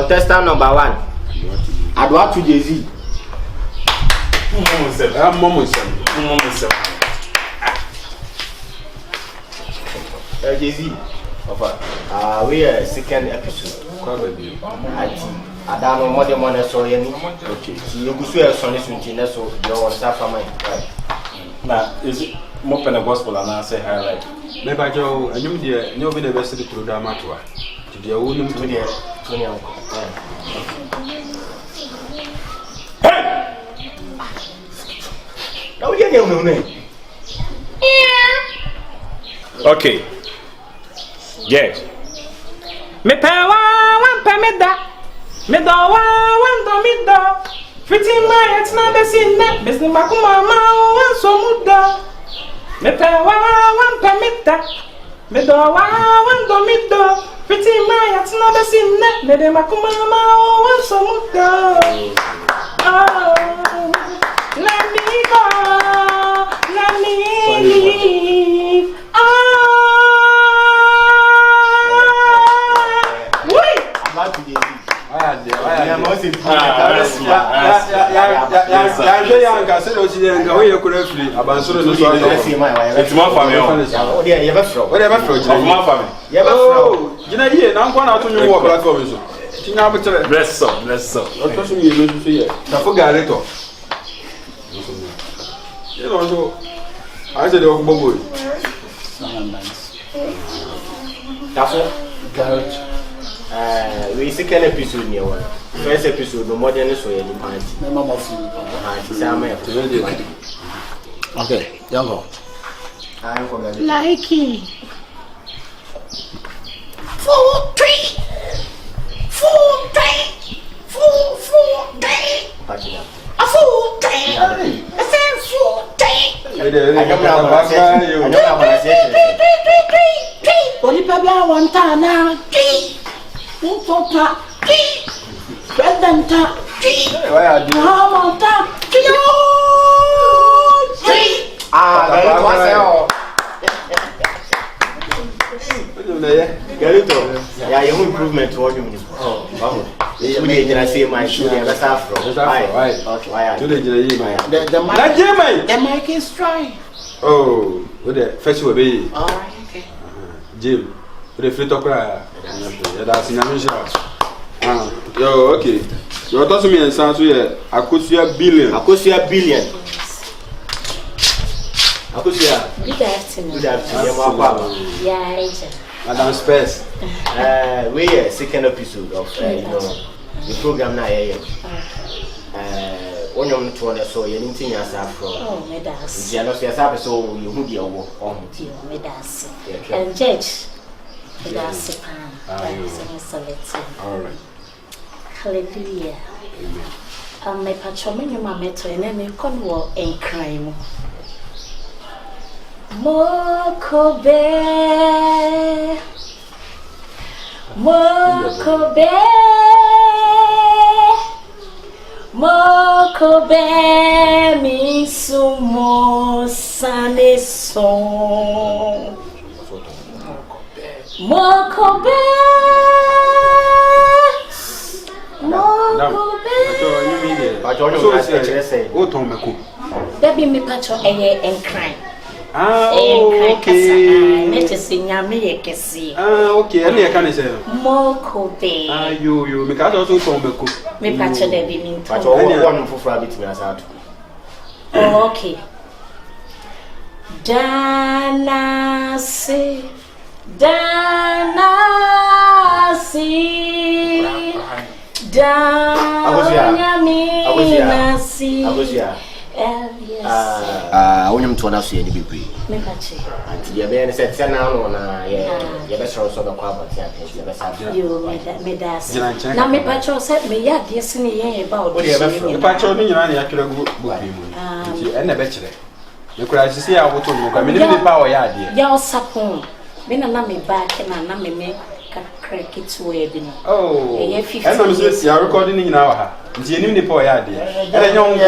contestant number 1. Adwa to Jay-Z. Jay-Z. We are second episode. I don't know more than one so any. Okay. You go see a sonny swinting so you want to start from my right. Now is it more than a gospel and I say highlight. Maybe I Joe and you dear, you'll be the best of the program at work. To the old to the uncle. Now you don't know name. Okay. Yes. Me power one pemeda. Me do one do me do. Fitting my it's not the sin that business makuma ma so muda. Me power one pemeda. Me do one do me do. Fitting my it's not the sin that business makuma ma so muda. Oh, let me go. Let me leave. We second episode near one. First episode, no more than so any party. Okay, young like it. 4, 3, 4, 3, 4, 4, 3. A 4, 3. A 4, 3. I don't know. Only Pabla one time now. 3. President, yeah, you improvement to what you mean. I say my shoe, that's afro. The mic is dry. Oh, with the festival be. Alright, okay. Jim, with the free talk, that's in a yo, okay. You're talking me and sounds here. I could see a billion. Good afternoon. Yeah, Madam Space. We are second episode of the program now. When you're to so you didn't think yourself from. oh, me das. You know, yourself so you would be over on Me das. And judge. Me das. All right. Hallelujah. My patron, you mamma to an enemy conwall and crime. Mokobe, mi sumo sane son. Mokobe. That be me patron and crime. Okay. Okay, and I can say Mokobe. You make also Tombeco. Me patron that be mean. One for rabbit me as out. Okay. Danasi. When you to us, you be free. And you be said, now, you best also the quabbot. You made us. Now, me patron said me, yeah, yes, about the patron in your actual book. And the bachelor. You could see how to look. I mean, the power, yeah, y'all sapon. Been a name back and a name make crack it to a dinner. Oh, you are recording in our house. You need the poor idea. And a young one,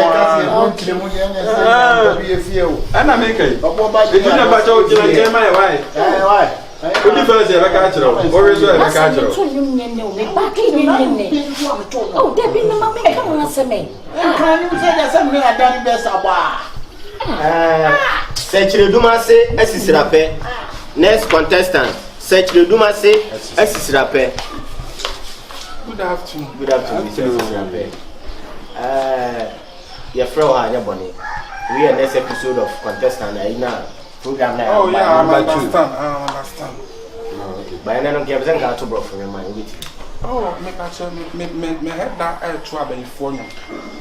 and I make it. But you never told you, my wife. Who defends the Bacatro? Or is there a Bacatro? Oh, Debbie, no, mamma, come on, answer me. Can you say that something I done best about? Search the Duma say, Rape. Next contestant, search the Duma say, Rape. Good afternoon. Good afternoon, Mr. Rape. Your friend, your bonnet. We are next episode of contestant. Program now. Oh, yeah, I understand. But I don't give them to bro for your mind with you. Oh, me head that air to a phone.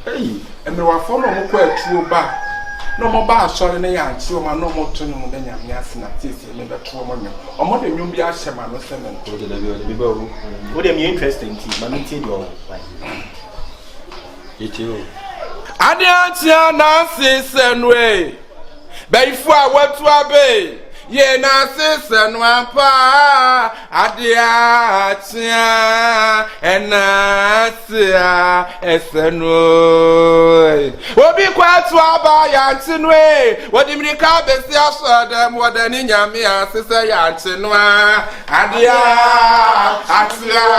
Hey, and there were four more true back. No more bar, sorry, they are two or no more turning than Yasin at this in the 2 months. Or more than you be a shaman or 7. Would it be interesting to Mammy Tidio? I didn't Nancy and way. Before I went to a bay. Ye Nancy and Wampa, Adia, and Nasia, Essenway. We'll be quite to our by Antinway. What do you mean? Can't be them more than in Yamia, Sister Yantinwa, Adia, Atia,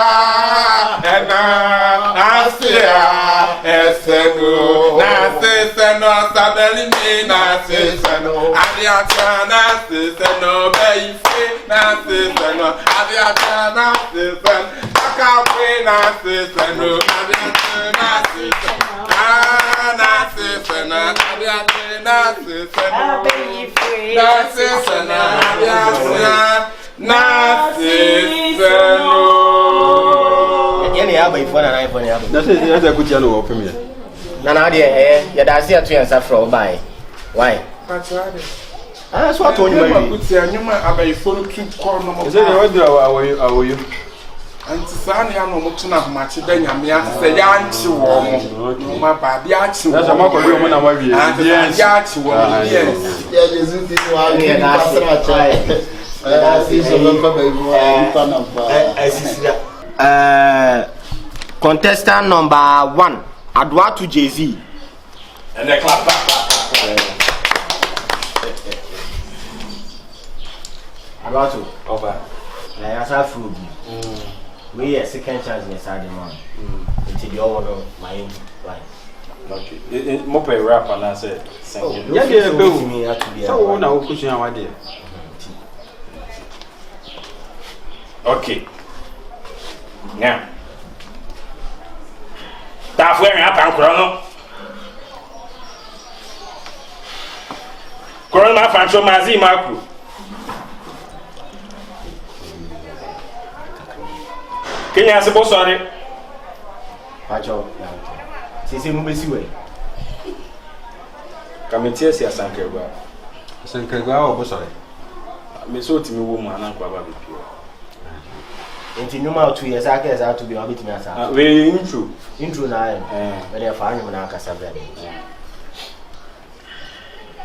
and Nasia, Essenway. Nancy and Sabelli, Nancy and Adia, Nancy. No baby, Nancy, no, Aviata, Nancy, I can't wait, Nancy, no, Aviata, Nancy, Nancy, no, Aviata, Nancy, Nancy, Any other phone and iPhone. That's a good channel open here. Nana, dear, you're dancing to answer from by. Why? That's what I told you. I about phone to call no more. Is it what are you? And Sani, I know much then Yamia say Yanchi warm. My baby, Yanchi. That's a mock of you when I'm with you. Yes, Yanchi warm. Yes, this one here. Contestant number 1, Adwatu Jay-Z. And the clap. About to Over. I have food. We are second chance in the side man. Until you all know my life. Okay. More pay rap and I said, thank you. Yeah, yeah, to me to be so now we're pushing our idea. Okay. Now. That's wearing up and chrono. Corona Fancho Mazi Marco. Can you answer sorry? Pacho. Sisi mubesiwe. Committee si asankerwa. Asankerwa or sorry. Me so timi wo mu anan kwa ba be pio. Enti nyuma 2 years aka za to be obitimi asa. We intro na but dey fa anyum na aka sabe.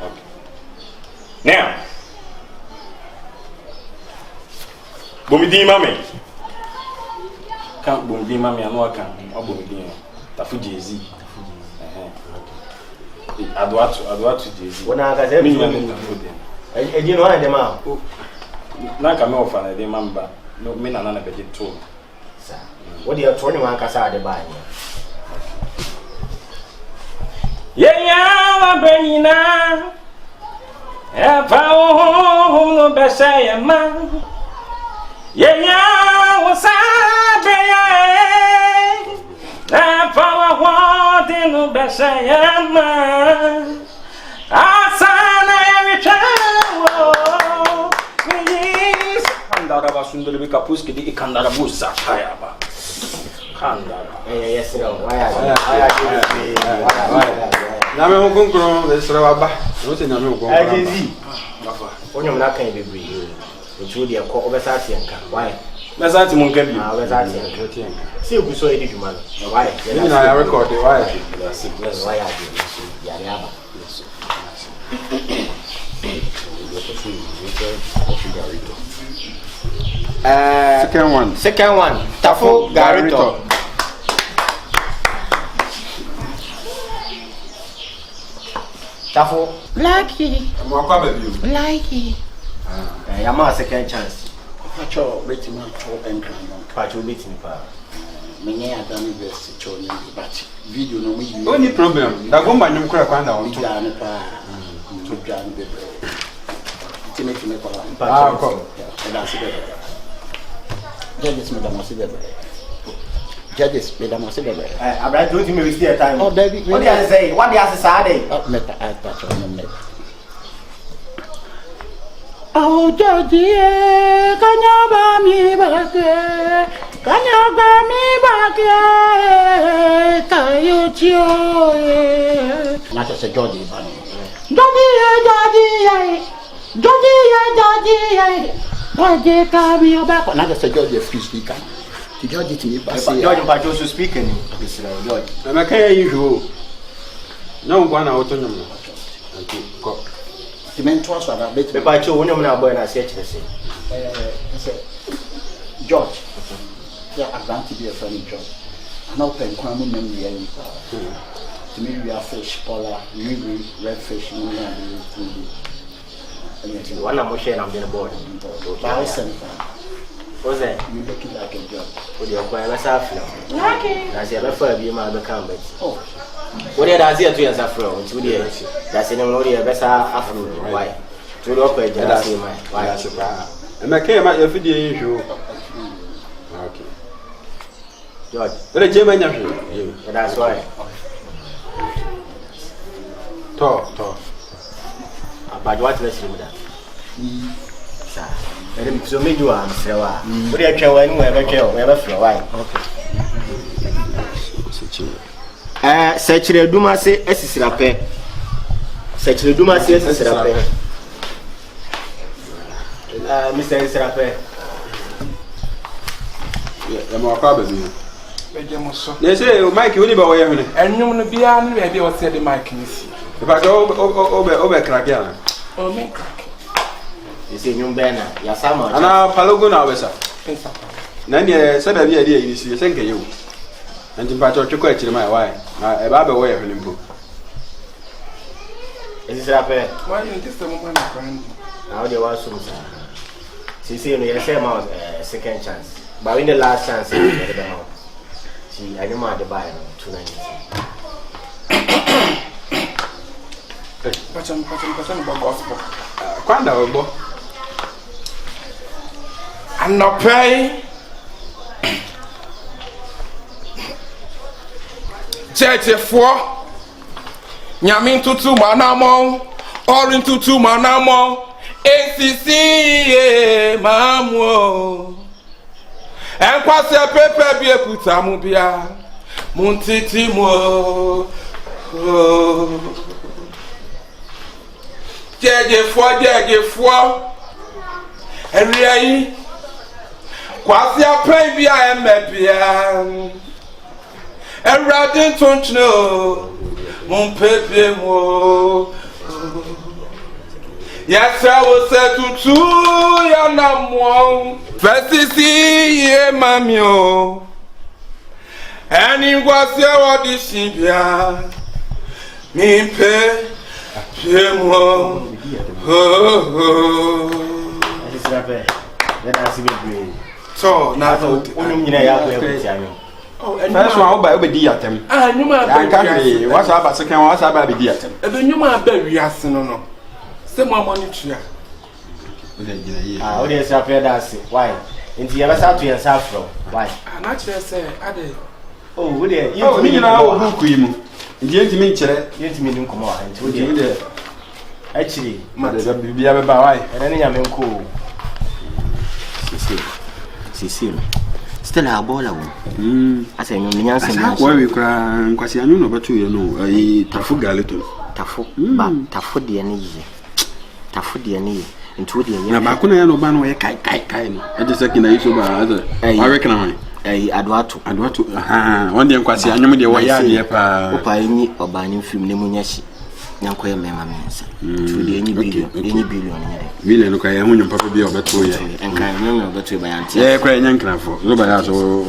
Okay. Now. Bomidi mame. Can't boom mami ano aka obomidi tafu Jay-Z. Adwatu Jay-Z. Wona aka say me no na dem a. Na ka me ofa na dem mamba. No me na na beje to. Sa. What dey to anyone aka sa de ba anya. Yeah, wa benina. E pa o no besaya man. Yeah, what's up, baby? I found what in the best I am. I saw every child. Kandara Sundari Kapuski, the Kandara Busa, Hayaba. Kandara. Yes, no. Why? Now I'm going to go to the Saraba. What's in the room? Onyum na kan bebre. Otu de ko obesati enka. Why? Mesati mun kabi. Obesati enka. See you so edi dwuma no. Why? You know I record it. Why? Yes, why are you? Ya ya ba. Second one. Tafo Garito. Tafo. Like it. I'm going to Like it. Yama second chance. Pacho waiting to encran. Pacho beating pa. Many are done best to show but video no me. Only problem. That woman you crack on down. Jan pa to Jan the Timothy Nicola. Pacho. And I see Judges, Madame Sidebe. Judges, Madame Sidebe. I'm right to me with their time. Oh, David, what did I say? What did I say? Let the eye touch on the neck. Oh, Judge, can you buy me back? Can you buy me back? Can you cheer? Not as a Jodie, Jodie. Judge, carry me back. Not as a Jodie, free speaker. The Judge to me, but Judge Pacho speaking. Judge. I'm a care you. No one out on them. the mentors are a bit. The Pacho, when you're not born, I said, George. Yeah, I'm going to be a friend of George. An open crummy memory. To me, we are fish, polar, red fish, and one of Moshe, I'm going to board. What's that? You looking like a job. With your boy, let's have you. That's the other for you, my become. Oh, what did I say to you as a friend? 2 years. That's in the best after why? To the opera, that's my why I surprise. And I came at your video issue. Okay. George, let German. that's why. Talk. But what let's do that? So me do am say wa. We dey twa wani we be feel why. Okay. Sechire duma se esisirape. Sechire duma se esisirape. Mr. Esisirape. Ya mo akwa baby. They say Mike we ni ba wo ye hune. Enwum no bia no be o se de Mike ni si. Ba go obe crack ya na. O me crack. You see nyum bena ya sama. Ana palogo na wesa. Pensa. Na ne se da bia dia yi si se nka ye wo. Anti pa to tweko akire mai why. Na e ba be wo ye hune mpo. Esisirape. Why you this the moment na friend? Now they want some. See, you say about second chance. But in the last chance, see, I know the buy 290. Pacham gospel. Kwanda obo. Anopei. Church for Nyamin tutu manamo, Orin tutu manamo, ACC mamu. Enkwase pepe bi ekuta mu bia, muntiti mo. Jeje fo. Eriyi. Kwase apen bia emebia. Erade tonchno. Mon pepe mo. Yes, I will say tutu ya na mo. Fesisi ye mamio. Ani gwase wodi sibia. Mi pe mo. So na so Onum nyina ya ko ekutia mi. oh First one oba obedi atem. Ah nyuma Ya ka what's about second what's about bedi atem. ebe nyuma ba wiase no. Se mo amoni tua. What is Esisirape that's why? Inti ya besa to yensa from. Why? Na chere say ade. Oh, we dey. Oh, ni na wo buku yi mu. Ndi entimi nkire. Yentimi nim komo wa. Inti we dey. Actually, Ma de bibia be ba why? ene ne nyame nko. Sisi. Still a bola wo. Asa nyum nyansa Asa kwa we kra nkwasi anu no betu ye no tafu galeto. Tafu ba tafu de ne yi. Tafu de ne yi. Nti wo de ye. Na ba ko na ya no ba no ye kai no. E je sekina yi so ba asa. Wa we kana man. Adwato. Aha. Won de nkwasi anyum de wo ya de pa. Opa yi obani film ne munyashi. Nyanko ye mema mensa. Tu de enyi billion ne de. Million no ka ye hunyum papa bi obeto ye. Enkan nyum obeto ba yanti. Ye kra nyankra fo. Zo ba ya so